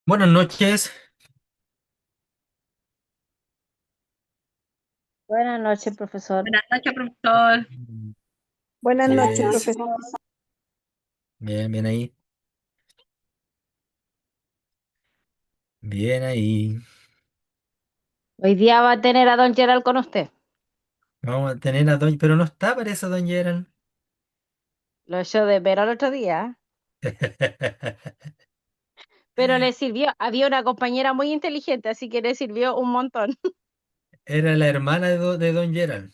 Buenas noches. Buenas noches, profesor. Buenas noches, profesor. Buenas noches, Bien, profesor. bien, bien ahí. Bien ahí. Hoy día va a tener a don Gerald con usted. Vamos a tener a Doña, pero no está, parece Don Gerald. Lo echó de ver al otro día, pero le sirvió. Había una compañera muy inteligente, así que le sirvió un montón. Era la hermana de Don Gerald.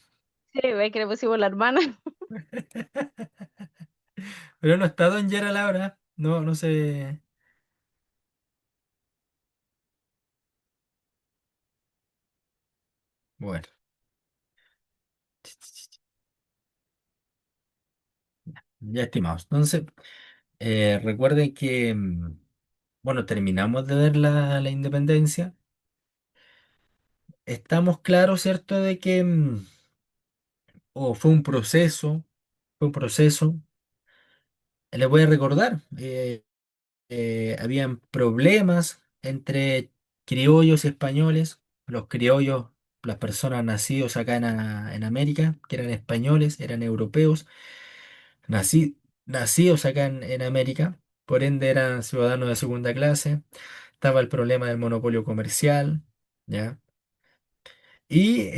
Sí, ve que le pusimos la hermana. Pero no está Don Gerald ahora. No, no sé. Bueno, ya estimados. Entonces, recuerden que, bueno, terminamos de ver la independencia. Estamos claros, ¿cierto?, de que fue un proceso, fue un proceso. Les voy a recordar. Habían problemas entre criollos y españoles. Los criollos, las personas nacidos acá en América, que eran españoles, eran europeos, nacidos acá en América, por ende eran ciudadanos de segunda clase. Estaba el problema del monopolio comercial, ¿ya? Y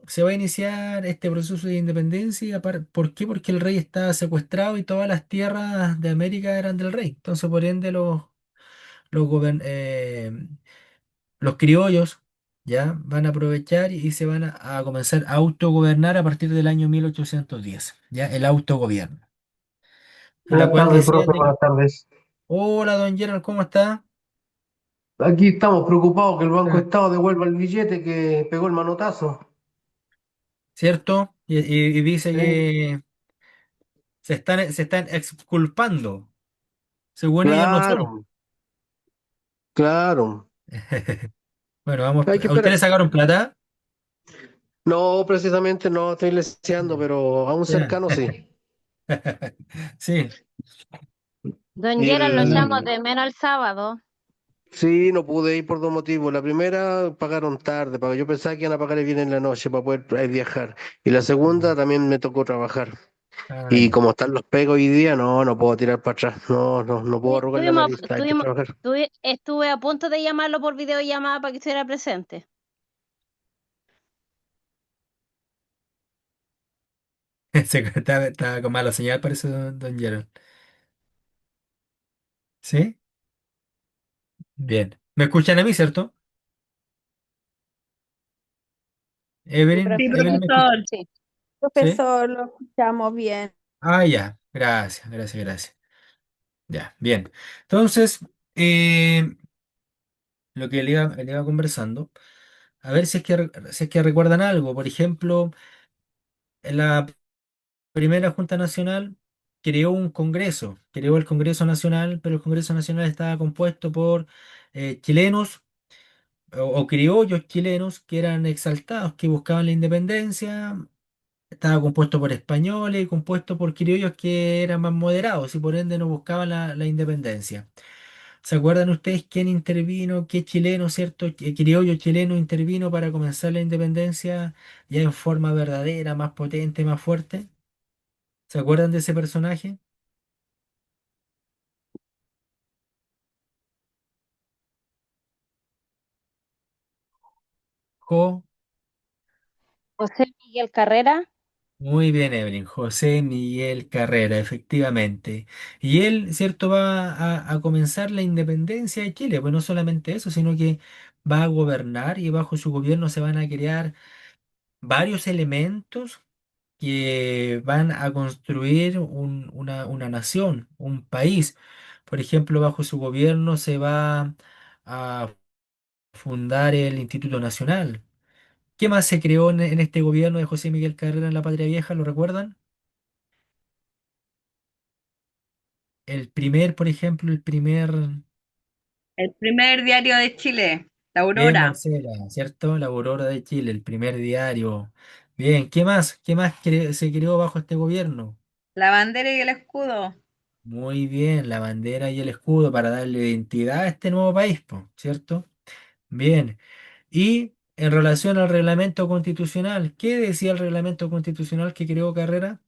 se va a iniciar este proceso de independencia. ¿Por qué? Porque el rey estaba secuestrado y todas las tierras de América eran del rey. Entonces, por ende, los criollos ya van a aprovechar y se van a comenzar a autogobernar a partir del año 1810, ya el autogobierno, la Buenas cual tardes, decía profe, de que, buenas tardes. hola don Gerald, ¿cómo está? Aquí estamos preocupados que el Banco Ah, Estado devuelva el billete que pegó el manotazo. ¿cierto? Y dice Sí, que se están exculpando, según ellos no son. claro, claro. Bueno, vamos, Hay que ¿a esperar. ustedes sacaron plata? No, precisamente no estoy leseando, pero a un Ya. cercano sí. Sí. Don Y Gerald lo echamos el... de menos el sábado. Sí, no pude ir por dos motivos. La primera, pagaron tarde. Yo pensaba que iban a pagar bien en la noche para poder viajar. Y la segunda, también me tocó trabajar. Ah, Y ya. como están los pegos hoy día, no puedo tirar para atrás. No puedo arrugar la nariz. Hay que trabajar. Estuve a punto de llamarlo por videollamada para que estuviera presente. Estaba con mala señal, parece don Gerald. ¿Sí? Bien. ¿Me escuchan a mí, cierto? Sí, Sí, Evelyn, ¿me escucha? profesor. sí. ¿Sí? Profesor, lo escuchamos bien. Ah, ya. Gracias, gracias, gracias. Ya, bien. Entonces, eh, lo que le iba conversando, a ver si es que recuerdan algo. Por ejemplo, en la primera Junta Nacional creó el Congreso Nacional, pero el Congreso Nacional estaba compuesto por chilenos o criollos chilenos que eran exaltados, que buscaban la independencia. Estaba compuesto por españoles y compuesto por criollos que eran más moderados y por ende no buscaban la independencia. ¿Se acuerdan ustedes quién intervino, qué chileno, cierto? ¿Qué criollo chileno intervino para comenzar la independencia ya en forma verdadera, más potente, más fuerte? ¿Se acuerdan de ese personaje? Jo, José Miguel Carrera. muy bien, Evelyn. José Miguel Carrera, efectivamente. Y él, cierto, va a comenzar la independencia de Chile. Pues no solamente eso, sino que va a gobernar y bajo su gobierno se van a crear varios elementos que van a construir una nación, un país. Por ejemplo, bajo su gobierno se va a fundar el Instituto Nacional. ¿Qué más se creó en este gobierno de José Miguel Carrera en la Patria Vieja? ¿Lo recuerdan? El primer, por ejemplo, el primer, El primer diario de Chile, La bien, Aurora, Marcela, ¿cierto? La Aurora de Chile, el primer diario. Bien, ¿qué más? ¿Qué más se creó bajo este gobierno? la bandera y el escudo. Muy bien, la bandera y el escudo para darle identidad a este nuevo país, po, ¿cierto? Bien. Y en relación al reglamento constitucional, ¿qué decía el reglamento constitucional que creó Carrera?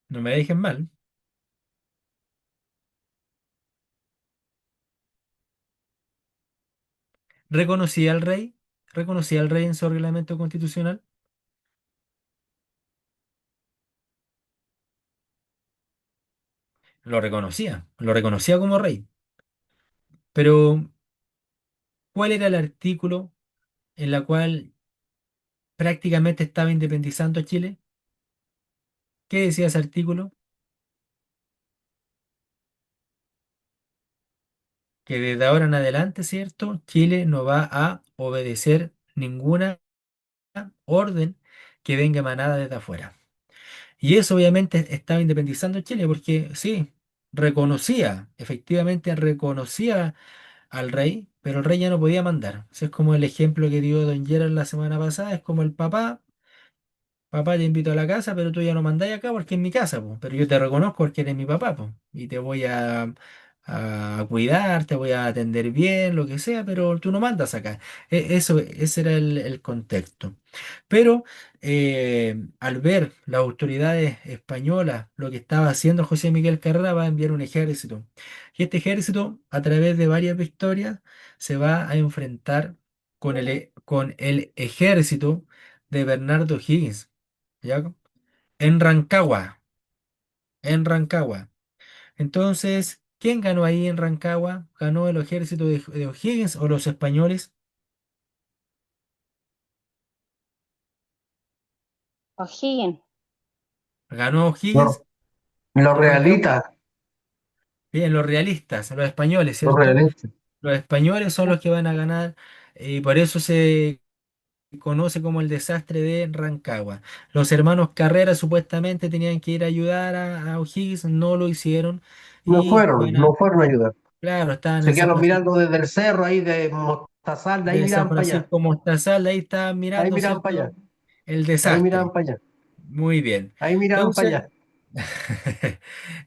No me dejen mal. ¿Reconocía al rey? ¿Reconocía al rey en su reglamento constitucional? Lo reconocía como rey. Pero, ¿cuál era el artículo en la cual prácticamente estaba independizando a Chile? ¿Qué decía ese artículo? Que desde ahora en adelante, ¿cierto? Chile no va a obedecer ninguna orden que venga emanada desde afuera. Y eso obviamente estaba independizando a Chile porque sí, reconocía, efectivamente reconocía al rey, pero el rey ya no podía mandar. Ese es como el ejemplo que dio Don Gerard la semana pasada, es como el papá. Papá, te invito a la casa, pero tú ya no mandáis acá porque es mi casa, po. Pero yo te reconozco porque eres mi papá, po. Y te voy a cuidar, te voy a atender bien, lo que sea, pero tú no mandas acá. Eso, ese era el contexto. Pero al ver las autoridades españolas lo que estaba haciendo José Miguel Carrera, va a enviar un ejército. Y este ejército, a través de varias victorias, se va a enfrentar con el ejército de Bernardo Higgins. ¿Ya? En Rancagua, en Rancagua. Entonces, ¿quién ganó ahí en Rancagua? ¿Ganó el ejército de O'Higgins o los españoles? O'Higgins. Ganó Los, O'Higgins los en Rancagua. realistas, Bien, los realistas, los españoles, los ¿cierto? realistas. Los españoles son los que van a ganar y por eso se conoce como el desastre de Rancagua. Los hermanos Carrera supuestamente tenían que ir a ayudar a O'Higgins, no lo hicieron y No fueron a ayudar. claro, estaban Se en San quedaron Francisco. mirando desde el cerro ahí de Mostazal, de ahí De San miraban para allá. Francisco Mostazal, ahí estaban Ahí mirando, miraban para allá. ¿cierto? El Ahí miraban desastre. para allá. Muy bien. Ahí miraban para Entonces, allá.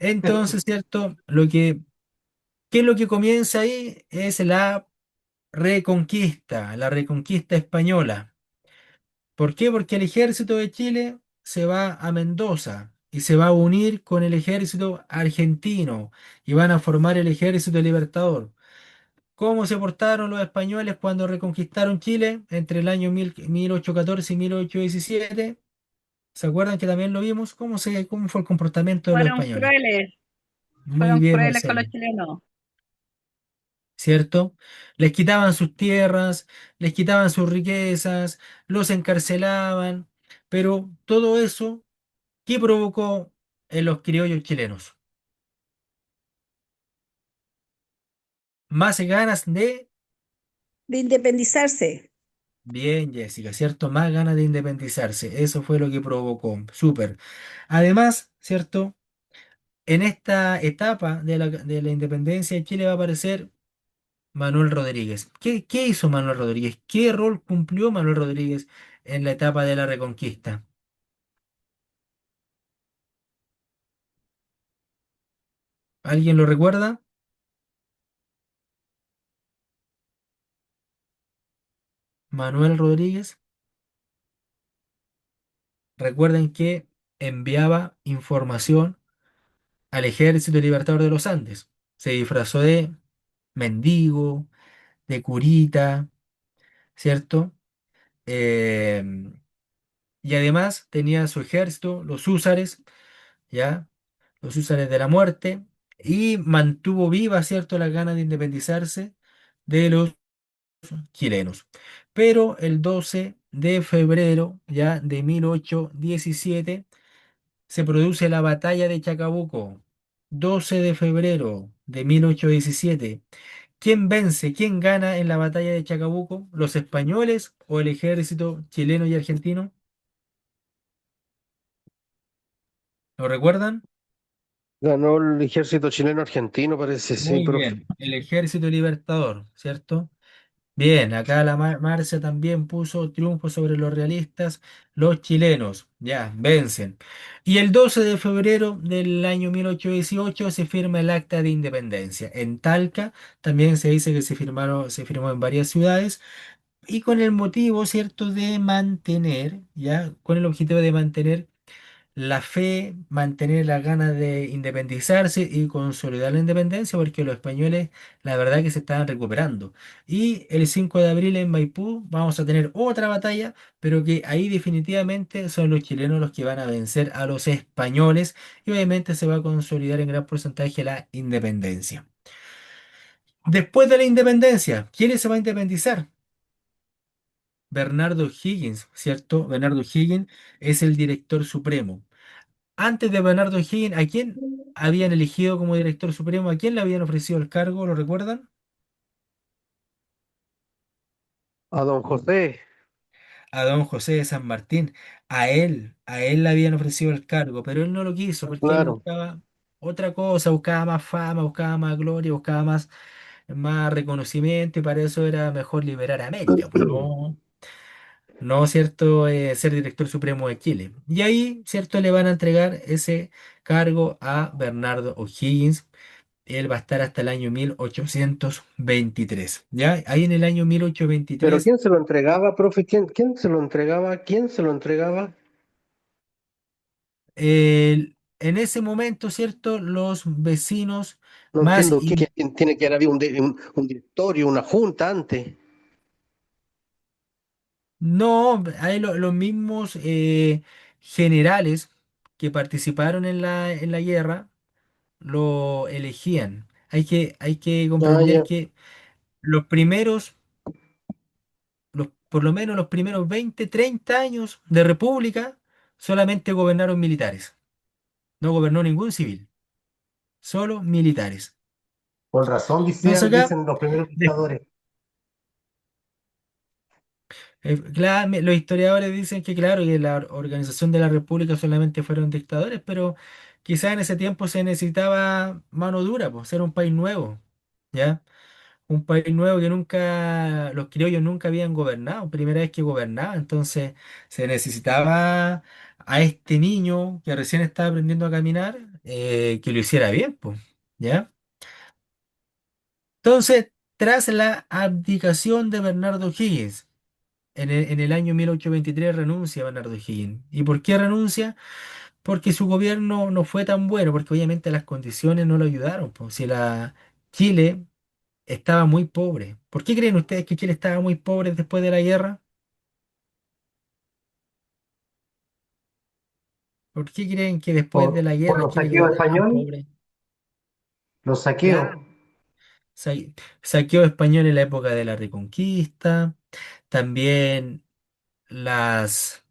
entonces, ¿cierto? ¿Qué es lo que comienza ahí? Es la reconquista española. ¿Por qué? Porque el ejército de Chile se va a Mendoza y se va a unir con el ejército argentino y van a formar el ejército libertador. ¿Cómo se portaron los españoles cuando reconquistaron Chile entre el año 1814 y 1817? ¿Se acuerdan que también lo vimos? ¿Cómo fue el comportamiento de los españoles? Muy Fueron bien, crueles con los Marcelo, chilenos. ¿cierto? Les quitaban sus tierras, les quitaban sus riquezas, los encarcelaban, pero todo eso, ¿qué provocó en los criollos chilenos? Más ganas de... de independizarse. Bien, Jessica, ¿cierto? Más ganas de independizarse. Eso fue lo que provocó. Súper. Además, ¿cierto? En esta etapa de la independencia de Chile va a aparecer Manuel Rodríguez. ¿Qué hizo Manuel Rodríguez? ¿Qué rol cumplió Manuel Rodríguez en la etapa de la Reconquista? ¿Alguien lo recuerda? Manuel Rodríguez. Recuerden que enviaba información al Ejército Libertador de los Andes. Se disfrazó de mendigo, de curita, ¿cierto? Em, y además tenía su ejército, los húsares, ¿ya? Los húsares de la muerte, y mantuvo viva, ¿cierto?, las ganas de independizarse de los chilenos. Pero el 12 de febrero, ya de 1817, se produce la batalla de Chacabuco. 12 de febrero de 1817. ¿Quién vence? ¿Quién gana en la batalla de Chacabuco? ¿Los españoles o el ejército chileno y argentino? ¿Lo recuerdan? Ganó el ejército chileno argentino, parece, sí, Muy profe. bien, el ejército libertador, ¿cierto? Bien, acá la Marcia también puso triunfo sobre los realistas, los chilenos, ya, vencen. Y el 12 de febrero del año 1818 se firma el Acta de Independencia. En Talca también se dice que se firmó en varias ciudades y con el motivo, ¿cierto?, de mantener, ya, con el objetivo de mantener la fe, mantener las ganas de independizarse y consolidar la independencia, porque los españoles, la verdad que se estaban recuperando. Y el 5 de abril en Maipú vamos a tener otra batalla, pero que ahí definitivamente son los chilenos los que van a vencer a los españoles y obviamente se va a consolidar en gran porcentaje la independencia. Después de la independencia, ¿quién se va a independizar? Bernardo Higgins, ¿cierto? Bernardo Higgins es el director supremo. Antes de Bernardo Higgins, ¿a quién habían elegido como director supremo? ¿A quién le habían ofrecido el cargo? ¿Lo recuerdan? A don José, A don José de San Martín. A él le habían ofrecido el cargo, pero él no lo quiso porque él claro. buscaba otra cosa, buscaba más fama, buscaba más gloria, buscaba más reconocimiento y para eso era mejor liberar a América, pues no, no, ¿cierto? Ser director supremo de Chile. Y ahí, ¿cierto? Le van a entregar ese cargo a Bernardo O'Higgins. Él va a estar hasta el año 1823. ¿Ya? Ahí en el año Pero 1823, ¿quién se lo entregaba, profe? ¿Quién se lo entregaba? ¿Quién se lo entregaba? en ese momento, ¿cierto? Los vecinos No más... entiendo quién tiene que haber habido un directorio, una junta antes. No, hay los mismos generales que participaron en la guerra lo elegían. Hay que Ah, comprender ya. que los primeros, por lo menos los primeros 20 30 años de república, solamente gobernaron militares. No gobernó ningún civil, solo militares. Con razón Entonces acá, dicen los primeros de- dictadores. los historiadores dicen que claro, que la organización de la república solamente fueron dictadores, pero quizás en ese tiempo se necesitaba mano dura, pues, ser un país nuevo, ¿ya? Un país nuevo que nunca, los criollos nunca habían gobernado, primera vez que gobernaba, entonces se necesitaba a este niño que recién estaba aprendiendo a caminar, que lo hiciera bien, pues, ¿ya? Entonces, tras la abdicación de Bernardo Higgins, en el año 1823 renuncia Bernardo Higgins. ¿Y por qué renuncia? Porque su gobierno no fue tan bueno, porque obviamente las condiciones no lo ayudaron, pues, si Chile estaba muy pobre. ¿Por qué creen ustedes que Chile estaba muy pobre después de la guerra? ¿Por qué creen que después de la Por guerra los Chile quedó saqueos tan españoles, pobre? los saqueos. Claro, sa- saqueo español en la época de la Reconquista, también las,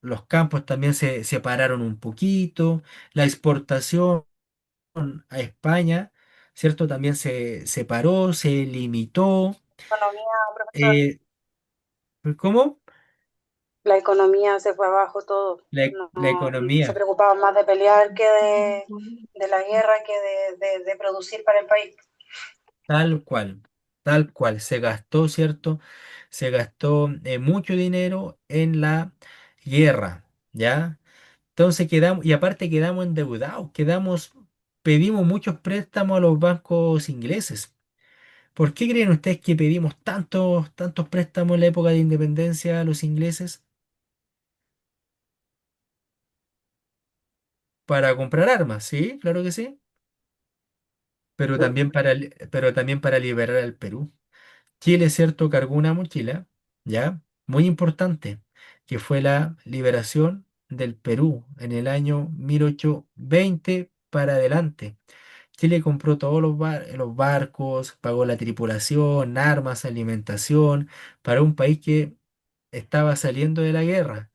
los campos también se separaron un poquito, la exportación a España, ¿cierto? También se separó, se limitó. Economía, profesor, Eh, ¿Cómo? la economía se fue abajo todo. La No, se economía. preocupaban más de pelear que de la guerra que de producir para el país. Tal cual, se gastó, ¿cierto? Se gastó mucho dinero en la guerra, ¿ya? Entonces quedamos, y aparte quedamos endeudados, pedimos muchos préstamos a los bancos ingleses. ¿Por qué creen ustedes que pedimos tantos préstamos en la época de independencia a los ingleses? Para comprar armas, sí, claro que sí, pero también para liberar al Perú. Chile, cierto, cargó una mochila, ¿ya? Muy importante, que fue la liberación del Perú en el año 1820 para adelante. Chile compró todos los barcos, pagó la tripulación, armas, alimentación, para un país que estaba saliendo de la guerra.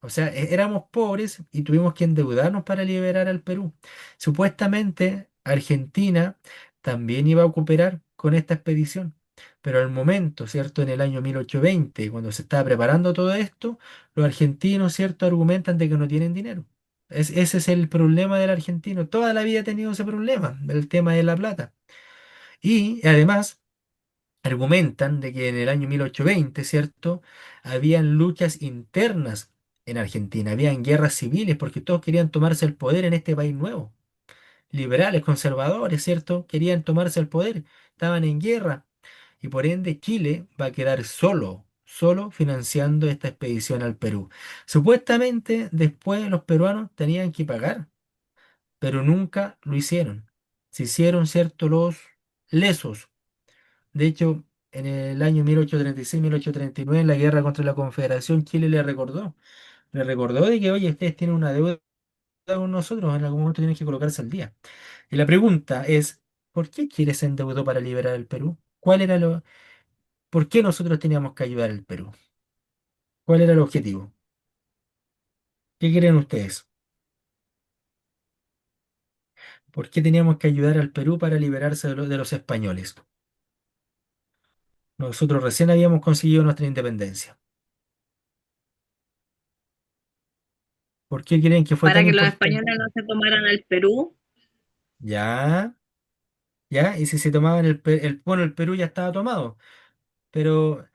O sea, éramos pobres y tuvimos que endeudarnos para liberar al Perú. Supuestamente Argentina también iba a cooperar con esta expedición, pero al momento, ¿cierto? En el año 1820, cuando se estaba preparando todo esto, los argentinos, ¿cierto? Argumentan de que no tienen dinero. Ese es el problema del argentino. Toda la vida ha tenido ese problema, el tema de la plata. Y además argumentan de que en el año 1820, ¿cierto? Habían luchas internas en Argentina, habían guerras civiles porque todos querían tomarse el poder en este país nuevo. Liberales, conservadores, ¿cierto? Querían tomarse el poder, estaban en guerra y por ende Chile va a quedar solo financiando esta expedición al Perú. Supuestamente después los peruanos tenían que pagar, pero nunca lo hicieron. Se hicieron, ¿cierto? Los lesos. De hecho, en el año 1836-1839, en la guerra contra la Confederación, Chile le recordó de que, oye, ustedes tienen una deuda con nosotros, en algún momento tienen que colocarse al día. Y la pregunta es, ¿por qué Chile se endeudó para liberar el Perú? ¿Por qué nosotros teníamos que ayudar al Perú? ¿Cuál era el objetivo? ¿Qué creen ustedes? ¿Por qué teníamos que ayudar al Perú para liberarse de los españoles? Nosotros recién habíamos conseguido nuestra independencia. ¿Por qué creen que fue tan Para que los importante? españoles no se tomaran al Perú. Ya, ya, y si se tomaban bueno, el Perú ya estaba tomado, pero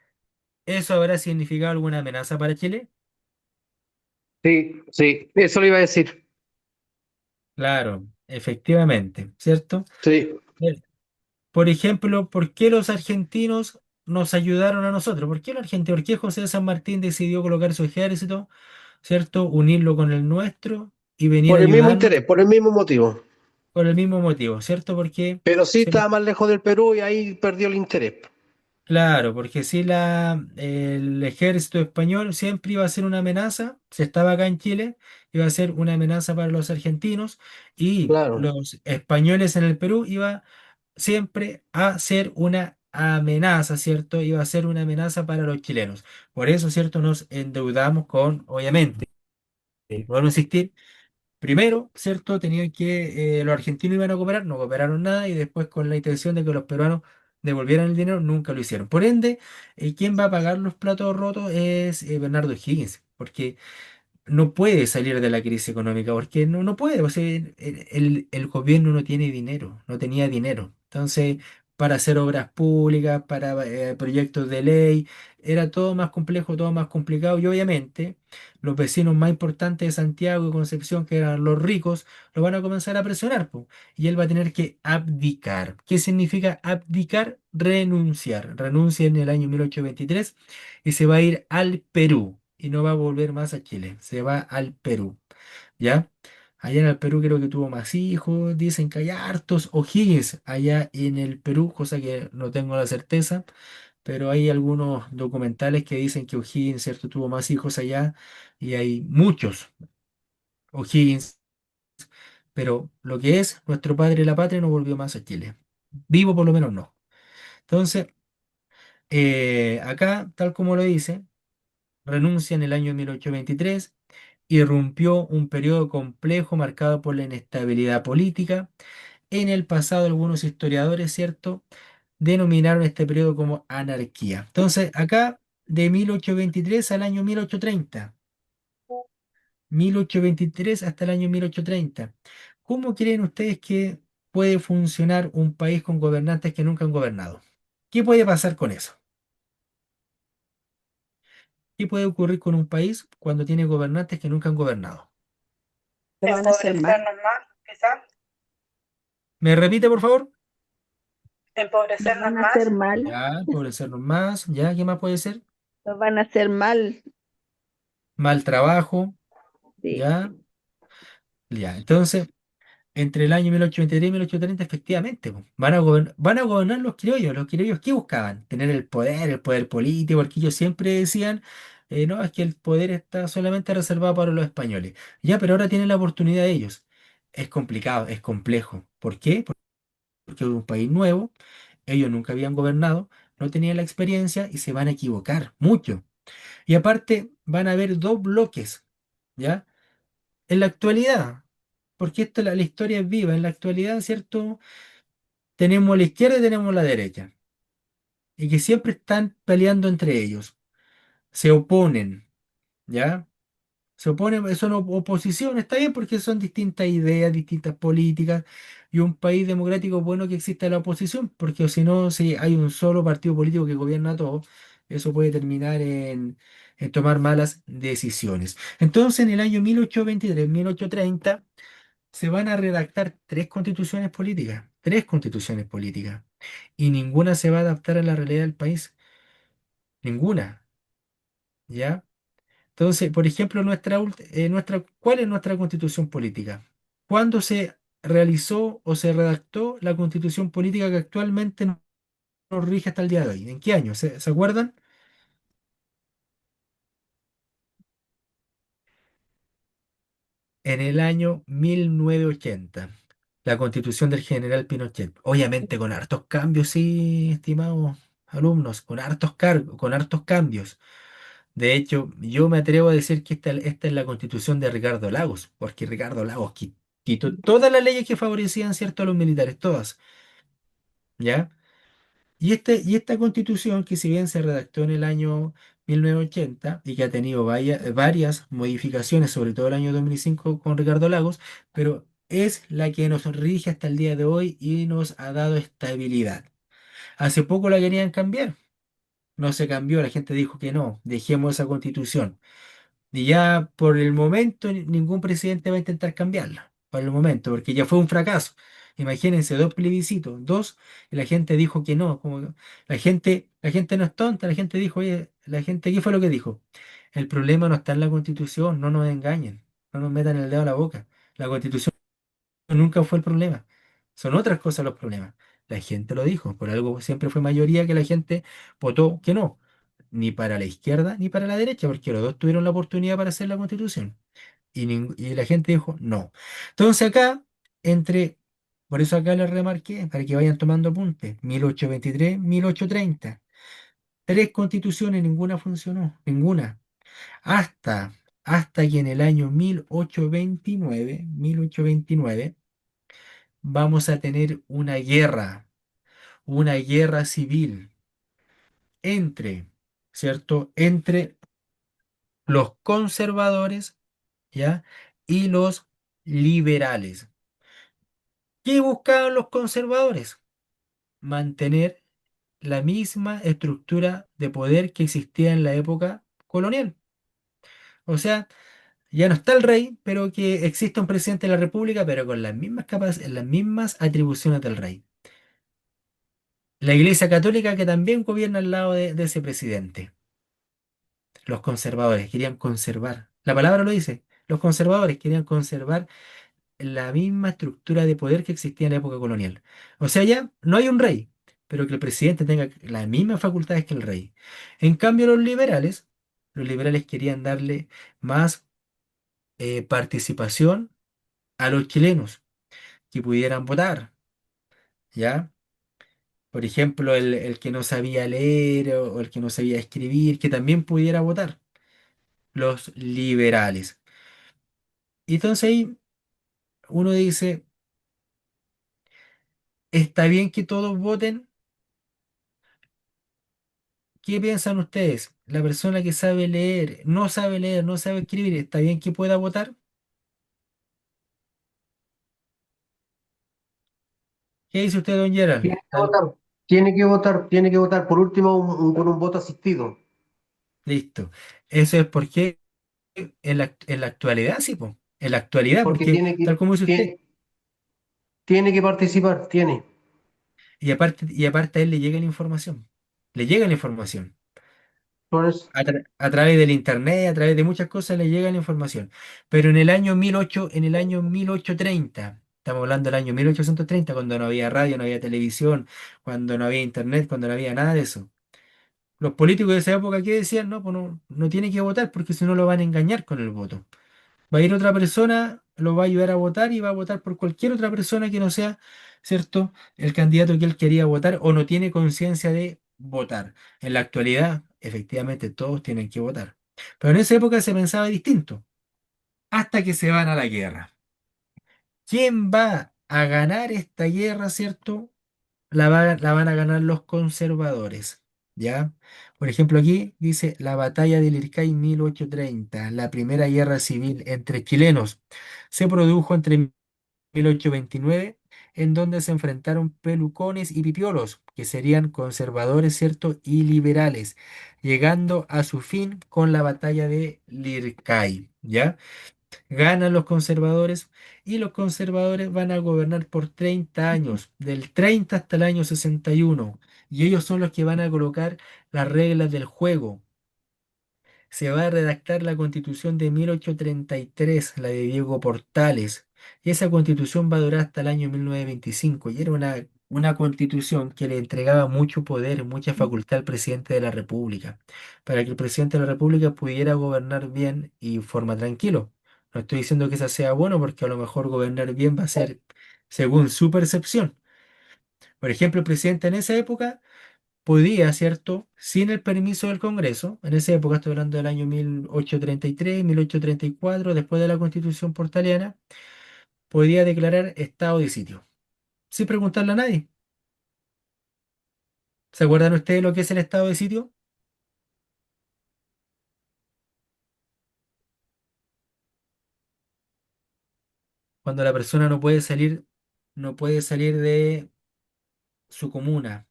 ¿eso habrá significado alguna amenaza para Chile? Sí, sí, eso le iba a decir. Claro, efectivamente, ¿cierto? Sí, Eh, Por ejemplo, ¿por qué los argentinos nos ayudaron a nosotros? ¿Por qué los argentinos? ¿Por qué José de San Martín decidió colocar su ejército, ¿cierto? Unirlo con el nuestro y venir a por el mismo ayudarnos interés, por el mismo motivo. por el mismo motivo, ¿cierto? Porque Pero sí se estaba más lejos del Perú y ahí perdió el interés. Claro, porque si el ejército español siempre iba a ser una amenaza, si estaba acá en Chile, iba a ser una amenaza para los argentinos y Claro, los españoles en el Perú iba siempre a ser una amenaza, ¿cierto? Iba a ser una amenaza para los chilenos. Por eso, ¿cierto? Nos endeudamos con, obviamente, vuelvo a insistir, primero, ¿cierto? Tenían que, los argentinos iban a cooperar, no cooperaron nada y después con la intención de que los peruanos devolvieran el dinero, nunca lo hicieron. Por ende, quien va a pagar los platos rotos es Bernardo Higgins, porque no puede salir de la crisis económica porque no puede, o sea, el gobierno no tiene dinero, no tenía dinero. Entonces, para hacer obras públicas, para proyectos de ley, era todo más complejo, todo más complicado y obviamente los vecinos más importantes de Santiago y Concepción, que eran los ricos, lo van a comenzar a presionar, po, y él va a tener que abdicar. ¿Qué significa abdicar? Renunciar. Renuncia en el año 1823 y se va a ir al Perú y no va a volver más a Chile, se va al Perú, ¿ya? Allá en el Perú creo que tuvo más hijos, dicen que hay hartos O'Higgins allá en el Perú, cosa que no tengo la certeza, pero hay algunos documentales que dicen que O'Higgins, ¿cierto?, tuvo más hijos allá y hay muchos O'Higgins, pero lo que es nuestro padre de la patria no volvió más a Chile. Vivo por lo menos no. Entonces, acá, tal como lo dice, renuncia en el año 1823, irrumpió un periodo complejo marcado por la inestabilidad política. En el pasado, algunos historiadores, ¿cierto?, denominaron este periodo como anarquía. Entonces, acá, de 1823 al año 1830, 1823 hasta el año 1830, ¿cómo creen ustedes que puede funcionar un país con gobernantes que nunca han gobernado? ¿Qué puede pasar con eso? ¿Qué puede ocurrir con un país cuando tiene gobernantes que nunca han gobernado? Lo van a hacer mal. Empobrecernos más, quizás. ¿Me repite, por favor? Lo Empobrecernos van a más. hacer mal. Ya, empobrecernos más, ya, ¿qué más puede ser? Lo van a hacer mal. Mal trabajo, Sí. ya, ya. Entonces, entre el año 1823 y 1830, efectivamente, po, van a gobernar los criollos. Los criollos, ¿qué buscaban? Tener el poder político, porque ellos siempre decían, no, es que el poder está solamente reservado para los españoles. Ya, pero ahora tienen la oportunidad de ellos. Es complicado, es complejo. ¿Por qué? Porque es un país nuevo, ellos nunca habían gobernado, no tenían la experiencia y se van a equivocar mucho. Y aparte van a haber dos bloques, ¿ya? En la actualidad, porque esto, la historia es viva, en la actualidad, ¿cierto? Tenemos la izquierda y tenemos la derecha, y que siempre están peleando entre ellos, se oponen, ¿ya? Se opone, son oposición, está bien porque son distintas ideas, distintas políticas, y un país democrático es bueno que exista la oposición, porque si no, si hay un solo partido político que gobierna todo, eso puede terminar en tomar malas decisiones. Entonces, en el año 1823, 1830, se van a redactar tres constituciones políticas, y ninguna se va a adaptar a la realidad del país, ninguna, ¿ya? Entonces, por ejemplo, ¿cuál es nuestra constitución política? ¿Cuándo se realizó o se redactó la constitución política que actualmente nos rige hasta el día de hoy? ¿En qué año? ¿Se acuerdan? En el año 1980, la constitución del general Pinochet. Obviamente con hartos cambios, sí, estimados alumnos, con hartos cambios. De hecho, yo me atrevo a decir que esta es la constitución de Ricardo Lagos, porque Ricardo Lagos quitó todas las leyes que favorecían, ¿cierto?, a los militares, todas, ¿ya? Y esta constitución, que si bien se redactó en el año 1980 y que ha tenido varias modificaciones, sobre todo el año 2005 con Ricardo Lagos, pero es la que nos rige hasta el día de hoy y nos ha dado estabilidad. Hace poco la querían cambiar, no se cambió, la gente dijo que no, dejemos esa constitución. Y ya por el momento ningún presidente va a intentar cambiarla. Por el momento, porque ya fue un fracaso. Imagínense, dos plebiscitos, dos, y la gente dijo que no. La gente no es tonta, la gente dijo, oye, la gente, ¿qué fue lo que dijo? El problema no está en la Constitución, no nos engañen, no nos metan el dedo a la boca. La Constitución nunca fue el problema. Son otras cosas los problemas. La gente lo dijo, por algo siempre fue mayoría que la gente votó que no, ni para la izquierda ni para la derecha, porque los dos tuvieron la oportunidad para hacer la constitución. Y la gente dijo no. Entonces acá, entre, por eso acá les remarqué, para que vayan tomando apuntes, 1823, 1830. Tres constituciones, ninguna funcionó, ninguna. Hasta, hasta que en el año 1829 vamos a tener una guerra civil entre, ¿cierto? Entre los conservadores, ¿ya? Y los liberales. ¿Qué buscaban los conservadores? Mantener la misma estructura de poder que existía en la época colonial. O sea, ya no está el rey, pero que exista un presidente de la República, pero con las mismas atribuciones del rey. La Iglesia Católica, que también gobierna al lado de ese presidente. Los conservadores querían conservar, la palabra lo dice, los conservadores querían conservar la misma estructura de poder que existía en la época colonial. O sea, ya no hay un rey, pero que el presidente tenga las mismas facultades que el rey. En cambio, los liberales querían darle más participación a los chilenos, que pudieran votar, ¿ya? Por ejemplo, el que no sabía leer o el que no sabía escribir, que también pudiera votar, los liberales. Y entonces ahí uno dice, ¿está bien que todos voten? ¿Qué piensan ustedes? La persona que sabe leer, no sabe escribir, ¿está bien que pueda votar? ¿Qué dice usted, don Gerald? Tiene que votar, tiene que votar, tiene que votar. Por último, con un voto asistido. Listo. Eso es porque en la actualidad, sí, po. En la actualidad, Porque porque tal como dice usted, tiene que participar, tiene. y aparte a él le llega la información. Le llega la información. Por eso, A través del internet, a través de muchas cosas le llega la información. Pero en el año 1830, estamos hablando del año 1830, cuando no había radio, no había televisión, cuando no había internet, cuando no había nada de eso. Los políticos de esa época, ¿qué decían? No, pues no tiene que votar porque si no lo van a engañar con el voto. Va a ir otra persona, lo va a ayudar a votar y va a votar por cualquier otra persona que no sea, ¿cierto?, el candidato que él quería votar o no tiene conciencia de votar. En la actualidad, efectivamente, todos tienen que votar. Pero en esa época se pensaba distinto, hasta que se van a la guerra. ¿Quién va a ganar esta guerra, cierto? La van a ganar los conservadores. ¿ya? Por ejemplo, aquí dice la batalla del Ircay 1830, la primera guerra civil entre chilenos. Se produjo entre 1829, en donde se enfrentaron pelucones y pipiolos, que serían conservadores, ¿cierto? Y liberales, llegando a su fin con la batalla de Lircay, ¿ya? Ganan los conservadores y los conservadores van a gobernar por 30 años, del 30 hasta el año 61, y ellos son los que van a colocar las reglas del juego. Se va a redactar la Constitución de 1833, la de Diego Portales, y esa Constitución va a durar hasta el año 1925, y era una Constitución que le entregaba mucho poder, mucha facultad al presidente de la República, para que el presidente de la República pudiera gobernar bien y forma tranquilo. No estoy diciendo que esa sea bueno, porque a lo mejor gobernar bien va a ser según su percepción. Por ejemplo, el presidente en esa época podía, ¿cierto? Sin el permiso del Congreso, en esa época estoy hablando del año 1833, 1834, después de la Constitución portaliana, podía declarar estado de sitio, sin preguntarle a nadie. ¿Se acuerdan ustedes lo que es el estado de sitio? Cuando la persona no puede salir de su comuna,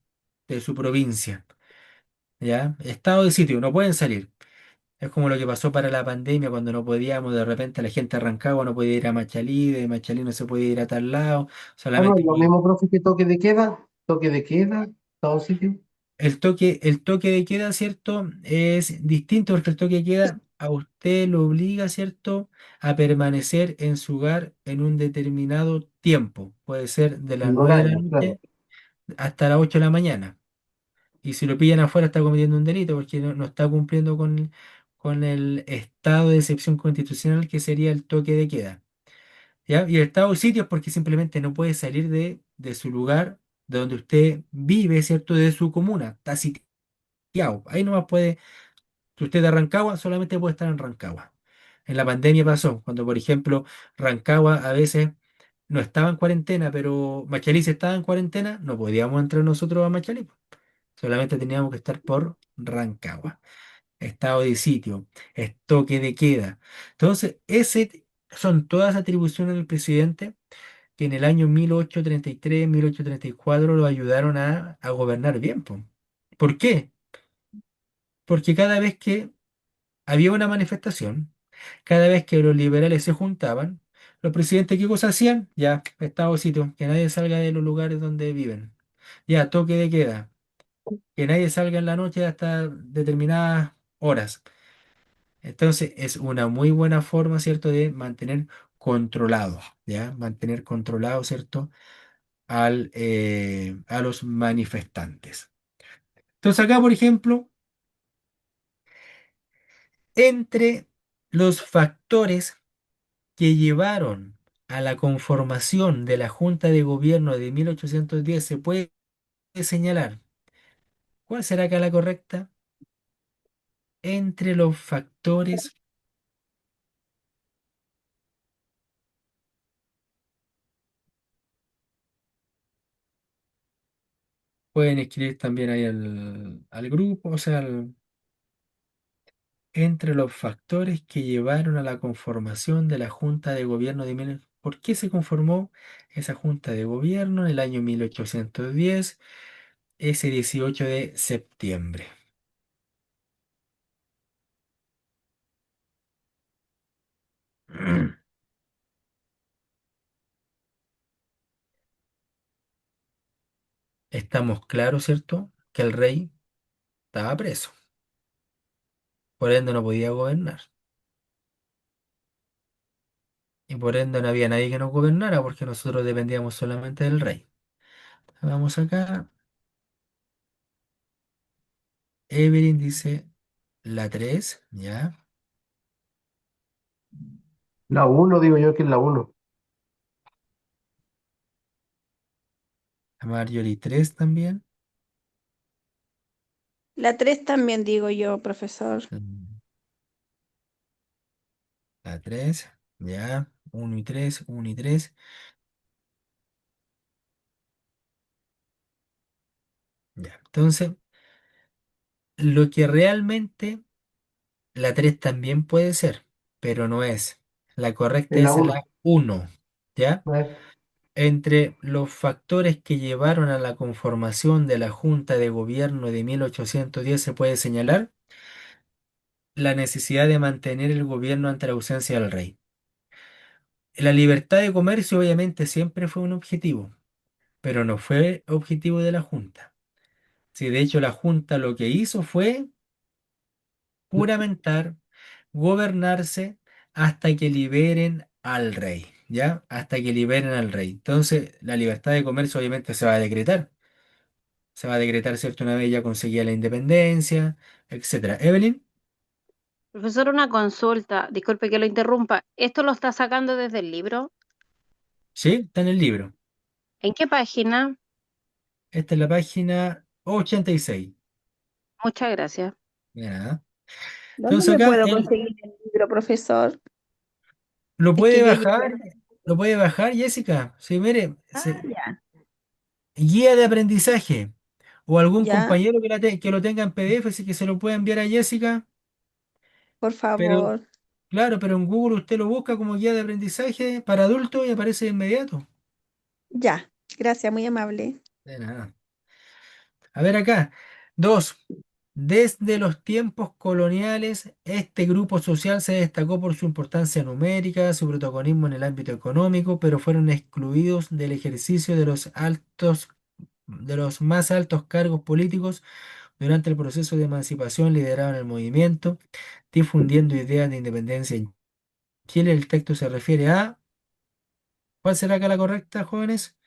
de su provincia, ¿ya? Estado de sitio, no pueden salir. Es como lo que pasó para la pandemia, cuando no podíamos, de repente la gente arrancaba, no podía ir a Machalí, de Machalí no se podía ir a tal lado, Ah, no, solamente lo mismo, profe, que toque de queda, todo sitio. el toque de queda, ¿cierto? Es distinto porque el toque de queda a usted lo obliga, ¿cierto? A permanecer en su hogar en un determinado tiempo. Puede ser de las Un 9 de la horario, claro. noche hasta las 8 de la mañana. Y si lo pillan afuera está cometiendo un delito porque no está cumpliendo con el estado de excepción constitucional que sería el toque de queda. ¿Ya? Y el estado de sitio es porque simplemente no puede salir de su lugar, de donde usted vive, ¿cierto? De su comuna. Está sitiado. Ahí nomás puede, si usted es de Rancagua, solamente puede estar en Rancagua. En la pandemia pasó, cuando por ejemplo Rancagua a veces no estaba en cuarentena, pero Machalí sí estaba en cuarentena, no podíamos entrar nosotros a Machalí. Solamente teníamos que estar por Rancagua. Estado de sitio, es toque de queda. Entonces, ese son todas atribuciones del presidente que en el año 1833, 1834 lo ayudaron a gobernar bien, po. ¿Por qué? Porque cada vez que había una manifestación, cada vez que los liberales se juntaban, los presidentes, ¿qué cosa hacían? Ya, estado de sitio, que nadie salga de los lugares donde viven. Ya, toque de queda, que nadie salga en la noche hasta determinadas horas. Entonces, es una muy buena forma, ¿cierto?, de mantener controlado, ¿ya? Mantener controlado, ¿cierto?, a los manifestantes. Entonces, acá, por ejemplo, entre los factores que llevaron a la conformación de la Junta de Gobierno de 1810 se puede señalar, ¿cuál será acá la correcta? Entre los factores, pueden escribir también ahí al grupo, o sea, entre los factores que llevaron a la conformación de la Junta de Gobierno de ¿Por qué se conformó esa Junta de Gobierno en el año 1810, ese 18 de septiembre? Estamos claros, ¿cierto?, que el rey estaba preso, por ende no podía gobernar, y por ende no había nadie que nos gobernara porque nosotros dependíamos solamente del rey. Vamos acá, Evelyn dice la 3, ¿ya? La uno, digo yo que es la uno. Marjorie 3 también. La 3 también digo yo, profesor. Mm, La 3, ya. Uno y 3, uno y 3. Ya. Entonces, Lo que realmente la 3 también puede ser, pero no es. La correcta En la es la uno. 1, ¿ya? Entre los factores que llevaron a la conformación de la Junta de Gobierno de 1810 se puede señalar la necesidad de mantener el gobierno ante la ausencia del rey. La libertad de comercio obviamente siempre fue un objetivo, pero no fue objetivo de la Junta. Sí, de hecho la Junta lo que hizo fue juramentar, gobernarse hasta que liberen al rey, ¿ya? Hasta que liberen al rey. Entonces, la libertad de comercio obviamente se va a decretar. Se va a decretar, ¿cierto? Una vez ya conseguía la independencia, etcétera. Evelyn, Profesor, una consulta, disculpe que lo interrumpa. ¿Esto lo está sacando desde el libro? sí, está en el libro. ¿En qué página? Esta es la página 86. Muchas gracias. De nada. ¿Dónde Entonces me acá puedo él conseguir el libro, profesor? lo Es que puede yo ya... bajar, lo puede bajar, Jessica. Sí, mire, Ah, ya, guía de aprendizaje o algún ya, compañero que lo tenga en PDF, así que se lo pueda enviar a Jessica. por Pero, favor. claro, pero en Google usted lo busca como guía de aprendizaje para adultos y aparece de inmediato. Ya, gracias, muy amable. De nada. A ver acá. Dos. Desde los tiempos coloniales, este grupo social se destacó por su importancia numérica, su protagonismo en el ámbito económico, pero fueron excluidos del ejercicio de los más altos cargos políticos durante el proceso de emancipación liderado en el movimiento, difundiendo ideas de independencia en Chile. El texto se refiere a, ¿cuál será acá la correcta, jóvenes?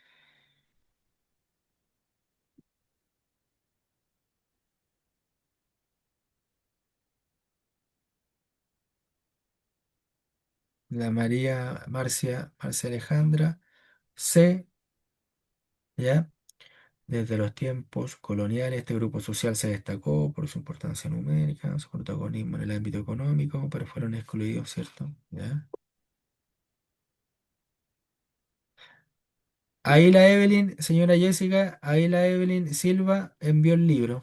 La María Marcia Alejandra C, ¿ya? Desde los tiempos coloniales, este grupo social se destacó por su importancia numérica, su protagonismo en el ámbito económico, pero fueron excluidos, ¿cierto? ¿Ya? Ahí la Evelyn, señora Jessica, ahí la Evelyn Silva envió el libro.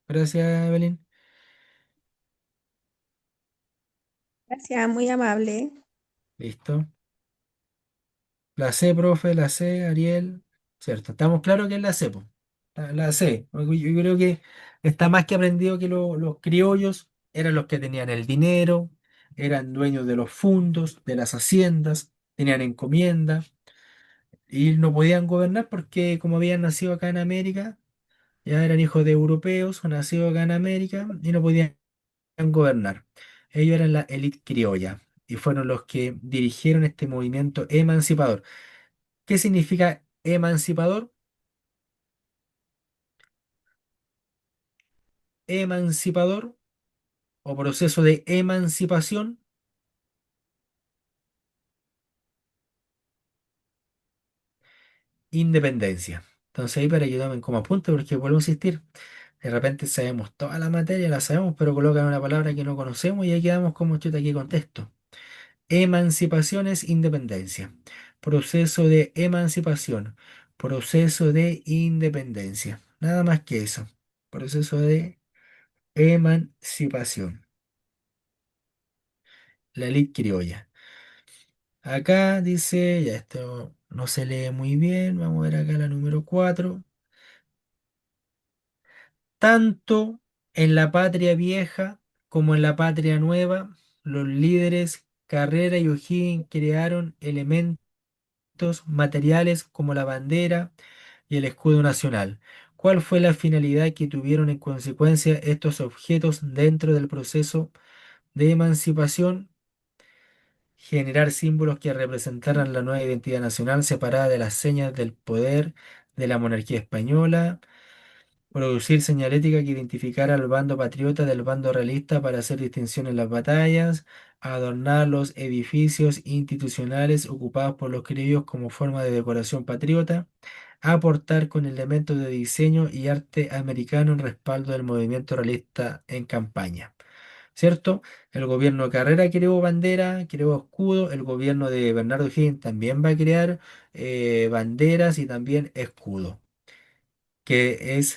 Gracias, Evelyn. Gracias, muy amable. Listo. La C, profe, la C, Ariel. Cierto, estamos claros que es la C, po. La C. Yo creo que está más que aprendido que los criollos eran los que tenían el dinero, eran dueños de los fondos, de las haciendas, tenían encomienda y no podían gobernar porque como habían nacido acá en América, ya eran hijos de europeos, nacidos acá en América y no podían gobernar. Ellos eran la élite criolla y fueron los que dirigieron este movimiento emancipador. ¿Qué significa emancipador? Emancipador o proceso de emancipación, independencia. Entonces ahí para que tomen como apunte, porque vuelvo a insistir, de repente sabemos toda la materia, la sabemos, pero colocan una palabra que no conocemos y ahí quedamos como chuta aquí contexto. Emancipación es independencia. Proceso de emancipación. Proceso de independencia. Nada más que eso. Proceso de emancipación. La ley criolla. Acá dice, ya esto no se lee muy bien, vamos a ver acá la número 4. Tanto en la patria vieja como en la patria nueva, los líderes Carrera y O'Higgins crearon elementos materiales como la bandera y el escudo nacional. ¿Cuál fue la finalidad que tuvieron en consecuencia estos objetos dentro del proceso de emancipación? Generar símbolos que representaran la nueva identidad nacional separada de las señas del poder de la monarquía española, producir señalética que identificara al bando patriota del bando realista para hacer distinción en las batallas, adornar los edificios institucionales ocupados por los criollos como forma de decoración patriota, aportar con elementos de diseño y arte americano en respaldo del movimiento realista en campaña. ¿Cierto? El gobierno de Carrera creó bandera, creó escudo, el gobierno de Bernardo Higgins también va a crear banderas y también escudo, que es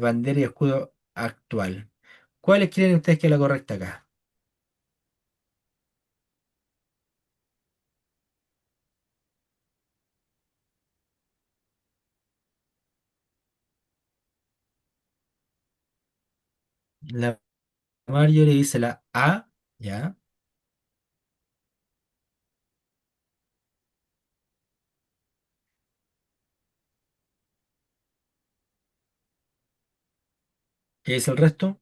bandera y escudo actual. ¿Cuáles creen ustedes que es la correcta acá? La Marjorie dice la A, ¿ya? ¿Qué dice el resto?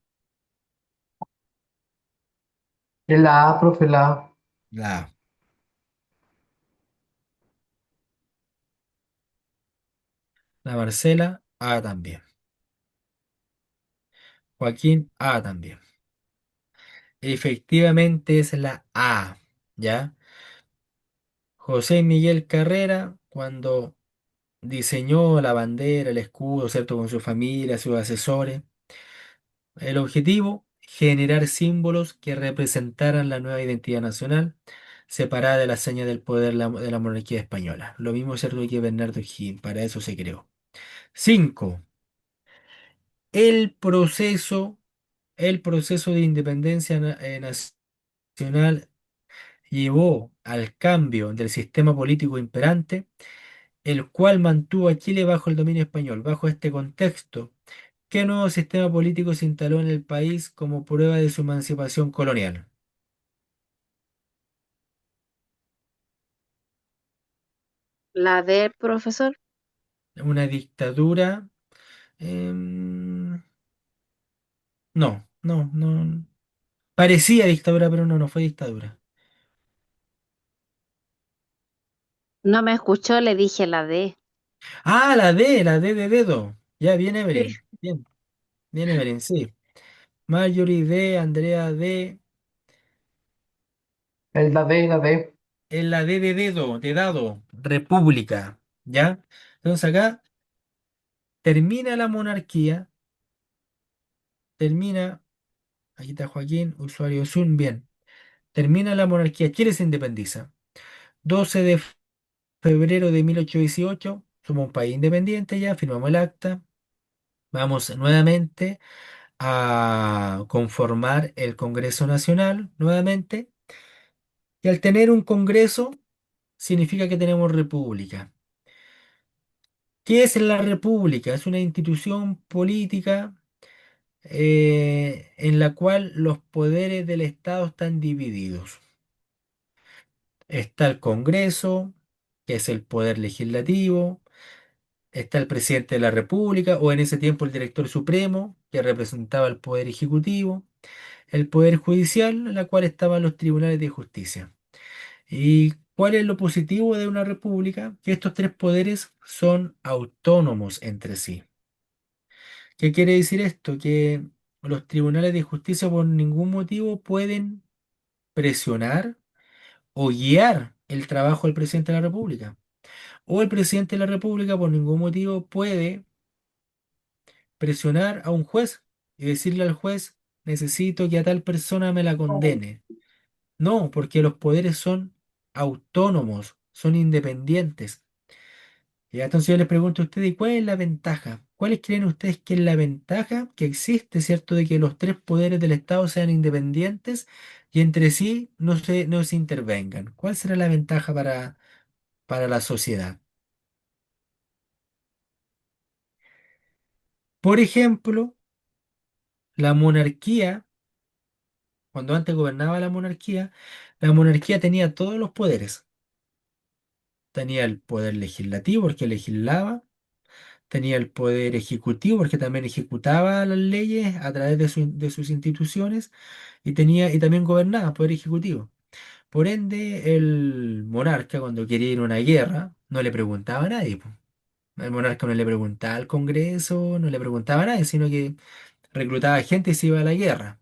Es la A, profe, la A. La A. La Marcela, A también. Joaquín, A también. Efectivamente es la A, ¿ya? José Miguel Carrera, cuando diseñó la bandera, el escudo, ¿cierto? Con su familia, sus asesores. El objetivo, generar símbolos que representaran la nueva identidad nacional, separada de la seña del poder de la monarquía española. Lo mismo cierto que Bernardo Higgins, para eso se creó. 5. El proceso, el proceso de independencia nacional llevó al cambio del sistema político imperante, el cual mantuvo a Chile bajo el dominio español. Bajo este contexto, ¿qué nuevo sistema político se instaló en el país como prueba de su emancipación colonial? La D, profesor. ¿Una dictadura? Em, no, no, no. Parecía dictadura, pero no, no fue dictadura. No me escuchó, le dije la D. Ah, la D de dedo. Ya, bien, Sí. Evelyn. Bien, bien, Evelyn, sí. Marjorie D, Andrea D. Es la D, la D. En la D de dedo, de dado, república. ¿Ya? Entonces acá termina la monarquía, termina, aquí está Joaquín, usuario Zoom, bien. Termina la monarquía, Chile se independiza. 12 de febrero de 1818, somos un país independiente ya, firmamos el acta. Vamos nuevamente a conformar el Congreso Nacional, nuevamente. Y al tener un Congreso, significa que tenemos república. ¿Qué es la república? Es una institución política en la cual los poderes del Estado están divididos. Está el Congreso, que es el poder legislativo, está el presidente de la República, o en ese tiempo el director supremo, que representaba el poder ejecutivo, el poder judicial, en la cual estaban los tribunales de justicia. ¿Y cuál es lo positivo de una república? Que estos tres poderes son autónomos entre sí. ¿Qué quiere decir esto? Que los tribunales de justicia por ningún motivo pueden presionar o guiar el trabajo del presidente de la República. O el presidente de la República por ningún motivo puede presionar a un juez y decirle al juez, necesito que a tal persona me la condene. No, porque los poderes son autónomos, son independientes. Y entonces yo les pregunto a ustedes, ¿y cuál es la ventaja? ¿Cuáles creen ustedes que es la ventaja que existe, cierto, de que los tres poderes del Estado sean independientes y entre sí no se intervengan? ¿Cuál será la ventaja para la sociedad? Por ejemplo, la monarquía, cuando antes gobernaba la monarquía tenía todos los poderes. Tenía el poder legislativo porque legislaba, tenía el poder ejecutivo porque también ejecutaba las leyes a través de sus instituciones y también gobernaba, poder ejecutivo. Por ende, el monarca cuando quería ir a una guerra no le preguntaba a nadie, po. El monarca no le preguntaba al Congreso, no le preguntaba a nadie, sino que reclutaba gente y se iba a la guerra.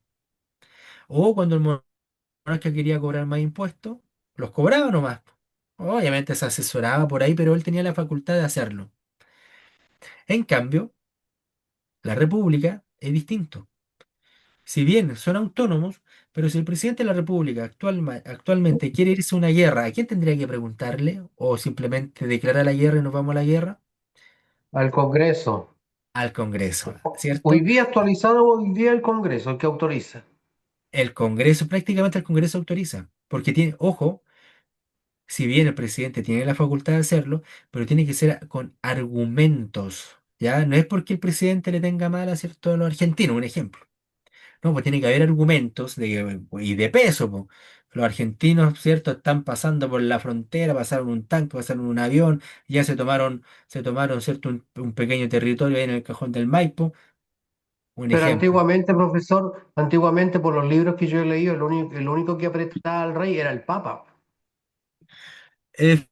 O cuando el monarca quería cobrar más impuestos, los cobraba nomás, po. Obviamente se asesoraba por ahí, pero él tenía la facultad de hacerlo. En cambio, la república es distinto. Si bien son autónomos, pero si el presidente de la república actualmente quiere irse a una guerra, ¿a quién tendría que preguntarle? ¿O simplemente declarar la guerra y nos vamos a la guerra? Al Congreso. al Congreso, Hoy ¿cierto? día actualizado, hoy día el Congreso, el que autoriza. El Congreso, prácticamente el Congreso autoriza, porque tiene, ojo, si bien el presidente tiene la facultad de hacerlo, pero tiene que ser con argumentos, ¿ya? No es porque el presidente le tenga mal a cierto a los argentinos, un ejemplo. No, pues tiene que haber argumentos y de peso, po. Los argentinos, ¿cierto? Están pasando por la frontera, pasaron un tanque, pasaron un avión, ya se tomaron, ¿cierto? Un pequeño territorio ahí en el cajón del Maipo, un Pero ejemplo. antiguamente, profesor, antiguamente por los libros que yo he leído, el único que apretaba al rey era el Papa, el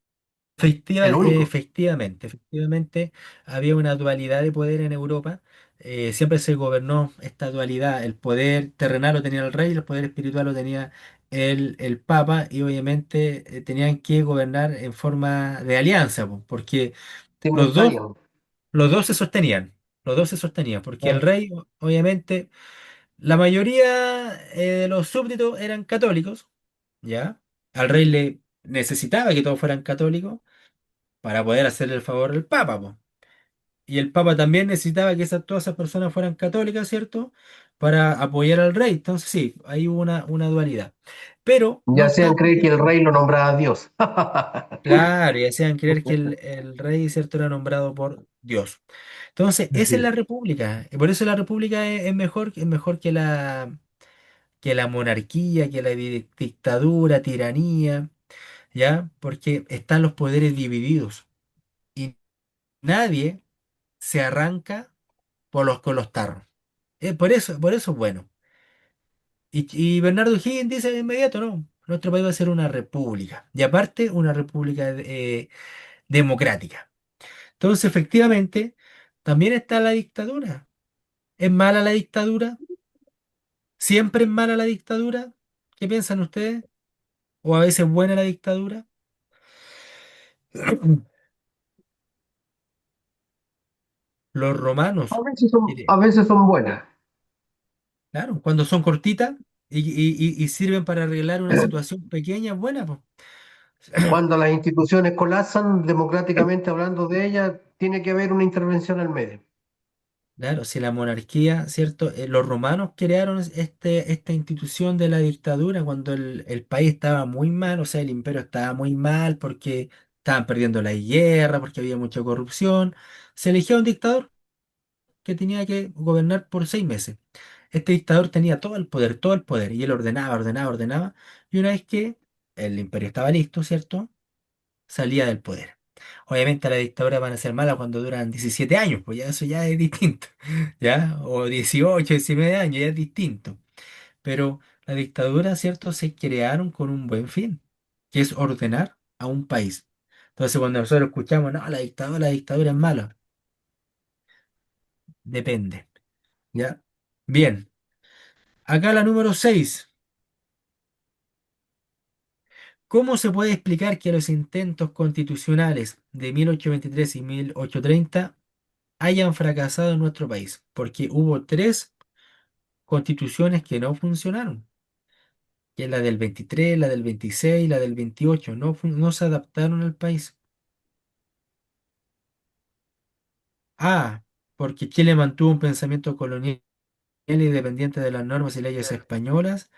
único. Efectivamente, había una dualidad de poder en Europa. Siempre se gobernó esta dualidad. El poder terrenal lo tenía el rey, el poder espiritual lo tenía el papa, y obviamente tenían que gobernar en forma de alianza, po, porque los dos, Simultáneo. los dos se sostenían. Los dos se sostenían, porque el Claro. rey, obviamente, la mayoría de los súbditos eran católicos, ¿ya? Al rey le necesitaba que todos fueran católicos para poder hacerle el favor al Papa, po. Y el Papa también necesitaba que todas esas personas fueran católicas, ¿cierto? Para apoyar al rey. Entonces sí, hay una dualidad. Pero Ya no hacían todo, creer que el rey lo nombraba Dios. claro, y hacían creer que el rey, ¿cierto?, era nombrado por Dios. Entonces, esa es la Sí. república. Y por eso la república es mejor que la monarquía, que la dictadura, tiranía, ¿ya? Porque están los poderes divididos. Y nadie se arranca con los tarros. Por eso es bueno. Y Bernardo Higgins dice de inmediato, no, nuestro país va a ser una república. Y aparte, una república democrática. Entonces, efectivamente, también está la dictadura. ¿Es mala la dictadura? ¿Siempre es mala la dictadura? ¿Qué piensan ustedes? ¿O a veces buena la dictadura? Los romanos, A veces son buenas. claro, cuando son cortitas y sirven para arreglar una situación pequeña, es buena, pues. Cuando las instituciones colapsan, democráticamente hablando de ellas, tiene que haber una intervención al medio. Claro, si la monarquía, ¿cierto? Los romanos crearon esta institución de la dictadura cuando el país estaba muy mal, o sea, el imperio estaba muy mal porque estaban perdiendo la guerra, porque había mucha corrupción. Se eligió un dictador que tenía que gobernar por 6 meses. Este dictador tenía todo el poder, y él ordenaba, ordenaba, ordenaba, y una vez que el imperio estaba listo, ¿cierto? Salía del poder. Obviamente las dictaduras van a ser malas cuando duran 17 años, pues ya eso ya es distinto, ¿ya? O 18, 19 años, ya es distinto. Pero las dictaduras, ¿cierto?, se crearon con un buen fin, que es ordenar a un país. Entonces cuando nosotros escuchamos, no, la dictadura es mala, depende, ¿ya? Bien, acá la número 6. ¿Cómo se puede explicar que los intentos constitucionales de 1823 y 1830 hayan fracasado en nuestro país? Porque hubo tres constituciones que no funcionaron, que es la del 23, la del 26 y la del 28. No se adaptaron al país. A, porque Chile mantuvo un pensamiento colonial y dependiente de las normas y leyes españolas.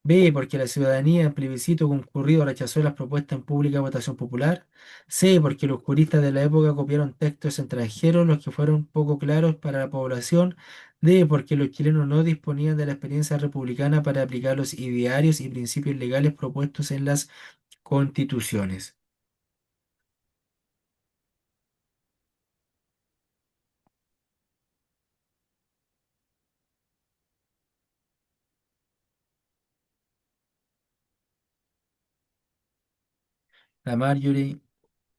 B, porque la ciudadanía en plebiscito concurrido rechazó las propuestas en pública votación popular. C, porque los juristas de la época copiaron textos extranjeros, los que fueron poco claros para la población. D, porque los chilenos no disponían de la experiencia republicana para aplicar los idearios y principios legales propuestos en las constituciones. La Marjorie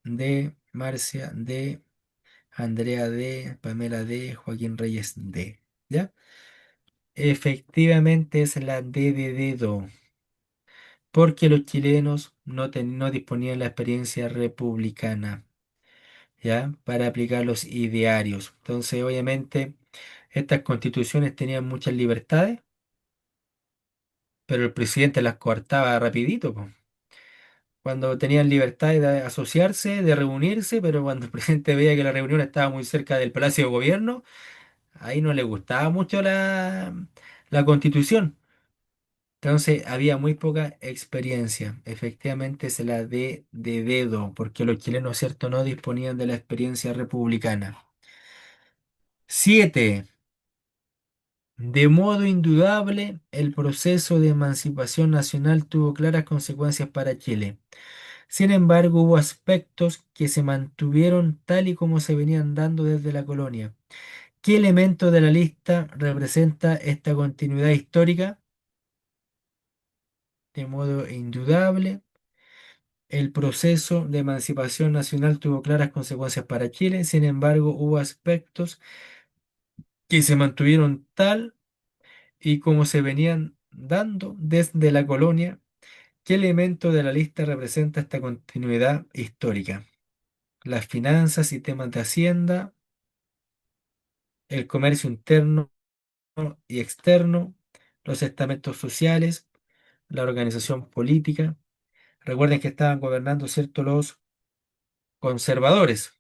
D, Marcia D, Andrea D, Pamela D, Joaquín Reyes D. ¿Ya? Efectivamente es la D de dedo, porque los chilenos no disponían la experiencia republicana, ¿ya? Para aplicar los idearios. Entonces, obviamente, estas constituciones tenían muchas libertades, pero el presidente las coartaba rapidito, po. cuando tenían libertad de asociarse, de reunirse, pero cuando el presidente veía que la reunión estaba muy cerca del Palacio de Gobierno, ahí no le gustaba mucho la Constitución. Entonces había muy poca experiencia. Efectivamente se la de dedo, porque los chilenos, ¿cierto?, no disponían de la experiencia republicana. 7. De modo indudable, el proceso de emancipación nacional tuvo claras consecuencias para Chile. Sin embargo, hubo aspectos que se mantuvieron tal y como se venían dando desde la colonia. ¿Qué elemento de la lista representa esta continuidad histórica? De modo indudable, el proceso de emancipación nacional tuvo claras consecuencias para Chile. Sin embargo, hubo aspectos que se mantuvieron tal y como se venían dando desde la colonia. ¿Qué elemento de la lista representa esta continuidad histórica? Las finanzas, sistemas de hacienda, el comercio interno y externo, los estamentos sociales, la organización política. Recuerden que estaban gobernando, ¿cierto?, los conservadores.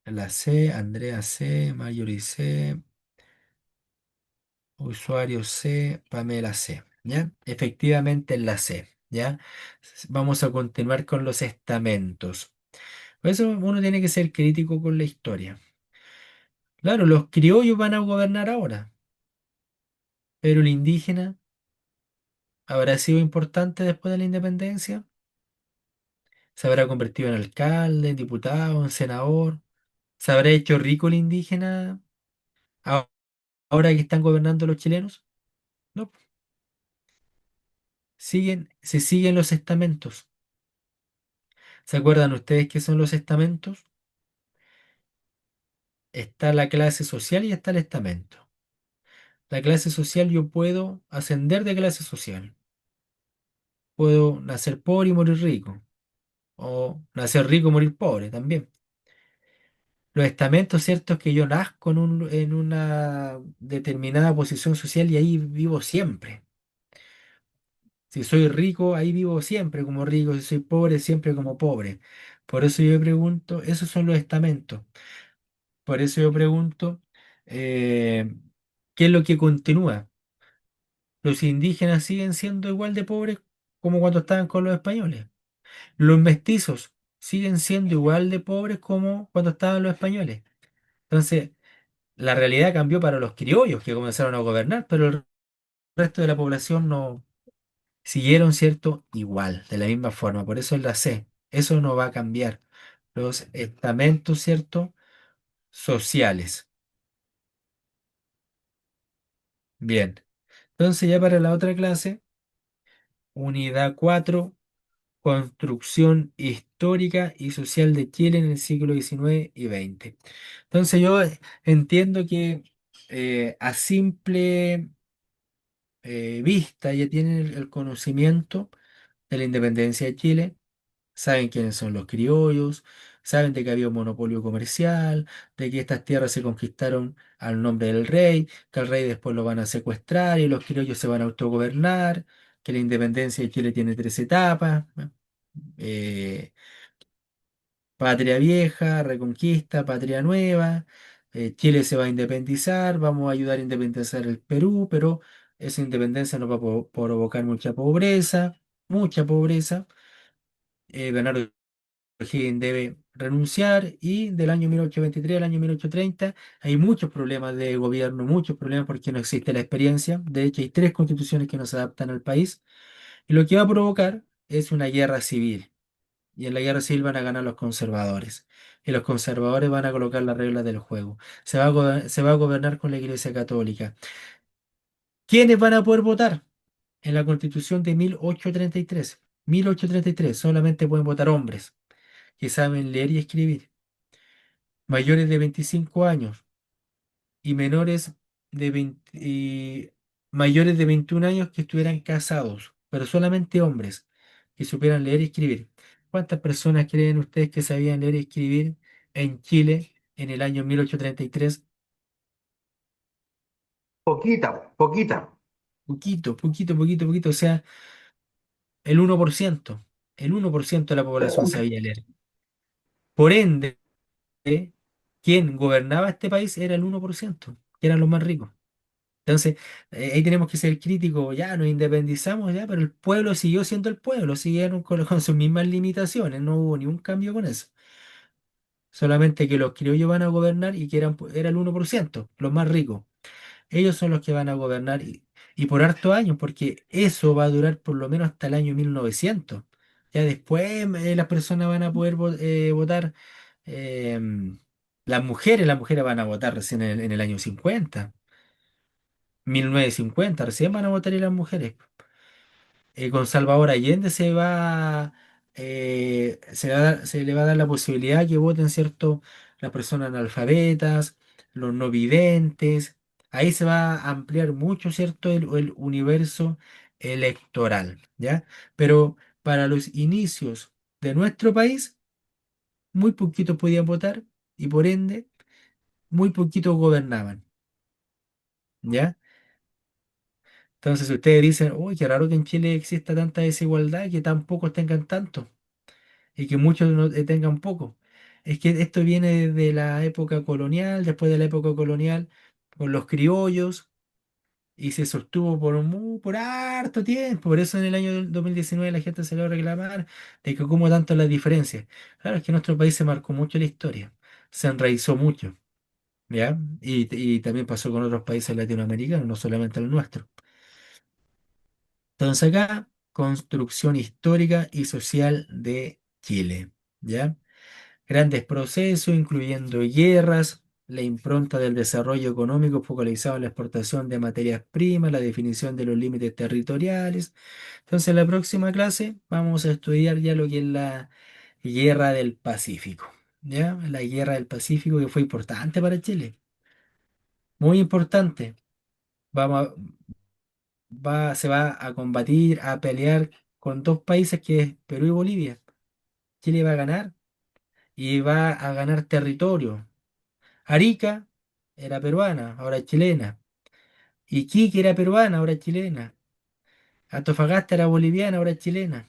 La C, Andrea C, Marjorie C, usuario C, Pamela C. ¿Ya? Efectivamente la C. ¿Ya? Vamos a continuar con los estamentos. Por eso uno tiene que ser crítico con la historia. Claro, los criollos van a gobernar ahora, pero el indígena habrá sido importante después de la independencia. Se habrá convertido en alcalde, en diputado, en senador. ¿Se habrá hecho rico el indígena a- ahora que están gobernando los chilenos? No, se siguen los estamentos. ¿Se acuerdan ustedes qué son los estamentos? Está la clase social y está el estamento. La clase social, yo puedo ascender de clase social. Puedo nacer pobre y morir rico. O nacer rico y morir pobre también. Los estamentos, cierto, es que yo nazco en una determinada posición social y ahí vivo siempre. Si soy rico, ahí vivo siempre como rico. Si soy pobre, siempre como pobre. Por eso yo pregunto, esos son los estamentos. Por eso yo pregunto, eh, ¿qué es lo que continúa? Los indígenas siguen siendo igual de pobres como cuando estaban con los españoles. Los mestizos siguen siendo igual de pobres como cuando estaban los españoles. Entonces, la realidad cambió para los criollos que comenzaron a gobernar, pero el resto de la población no siguieron, ¿cierto? Igual, de la misma forma. Por eso es la C. Eso no va a cambiar. Los estamentos, ¿cierto? Sociales. Bien. Entonces, ya para la otra clase, unidad 4, construcción histórica y social de Chile en el siglo XIX y XX. Entonces, yo entiendo que a simple vista ya tienen el conocimiento de la independencia de Chile, saben quiénes son los criollos, saben de que había un monopolio comercial, de que estas tierras se conquistaron al nombre del rey, que al rey después lo van a secuestrar y los criollos se van a autogobernar, que la independencia de Chile tiene tres etapas, ¿no? eh, Patria vieja, reconquista, patria nueva. Chile se va a independizar, vamos a ayudar a independizar el Perú, pero esa independencia nos va a provocar mucha pobreza. Bernardo O'Higgins debe renunciar y del año 1823 al año 1830 hay muchos problemas de gobierno, muchos problemas porque no existe la experiencia. De hecho, hay tres constituciones que no se adaptan al país y lo que va a provocar es una guerra civil. Y en la guerra civil van a ganar los conservadores. Y los conservadores van a colocar las reglas del juego. Se va a gobernar con la Iglesia Católica. ¿Quiénes van a poder votar? En la Constitución de 1833. 1833 solamente pueden votar hombres que saben leer y escribir, mayores de 25 años y menores de 20 y mayores de 21 años que estuvieran casados, pero solamente hombres que supieran leer y escribir. ¿Cuántas personas creen ustedes que sabían leer y escribir en Chile en el año 1833? Poquita, poquita. Poquito, poquito, poquito, poquito. O sea, el 1%. El 1% de la población sabía leer. Por ende, quien gobernaba este país era el 1%, que eran los más ricos. Entonces, ahí tenemos que ser críticos, ya nos independizamos, ya, pero el pueblo siguió siendo el pueblo, siguieron con sus mismas limitaciones, no hubo ningún cambio con eso. Solamente que los criollos van a gobernar y que era el 1%, los más ricos. Ellos son los que van a gobernar y por hartos años, porque eso va a durar por lo menos hasta el año 1900. Ya después las personas van a poder votar, em, las mujeres van a votar recién en el año 50, 1950, recién van a votar y las mujeres. Con Salvador Allende se le va a dar la posibilidad que voten, ¿cierto? Las personas analfabetas, los no videntes. Ahí se va a ampliar mucho, ¿cierto? El universo electoral, ¿ya? Pero para los inicios de nuestro país, muy poquitos podían votar y por ende, muy poquitos gobernaban, ¿ya? Entonces ustedes dicen, uy, qué raro que en Chile exista tanta desigualdad y que tan pocos tengan tanto y que muchos no tengan poco. Es que esto viene de la época colonial, después de la época colonial, con los criollos, y se sostuvo por harto tiempo. Por eso en el año del 2019 la gente se le va a reclamar de que como tanto las diferencias. Claro, es que nuestro país se marcó mucho la historia, se enraizó mucho, ¿ya? Y también pasó con otros países latinoamericanos, no solamente el nuestro. Entonces acá, construcción histórica y social de Chile, ¿ya? Grandes procesos, incluyendo guerras, la impronta del desarrollo económico focalizado en la exportación de materias primas, la definición de los límites territoriales. Entonces, en la próxima clase vamos a estudiar ya lo que es la Guerra del Pacífico, ¿ya? La Guerra del Pacífico que fue importante para Chile, muy importante. Vamos se va a combatir, a pelear con dos países que es Perú y Bolivia. Chile va a ganar y va a ganar territorio. Arica era peruana, ahora es chilena. Iquique era peruana, ahora es chilena. Antofagasta era boliviana, ahora es chilena.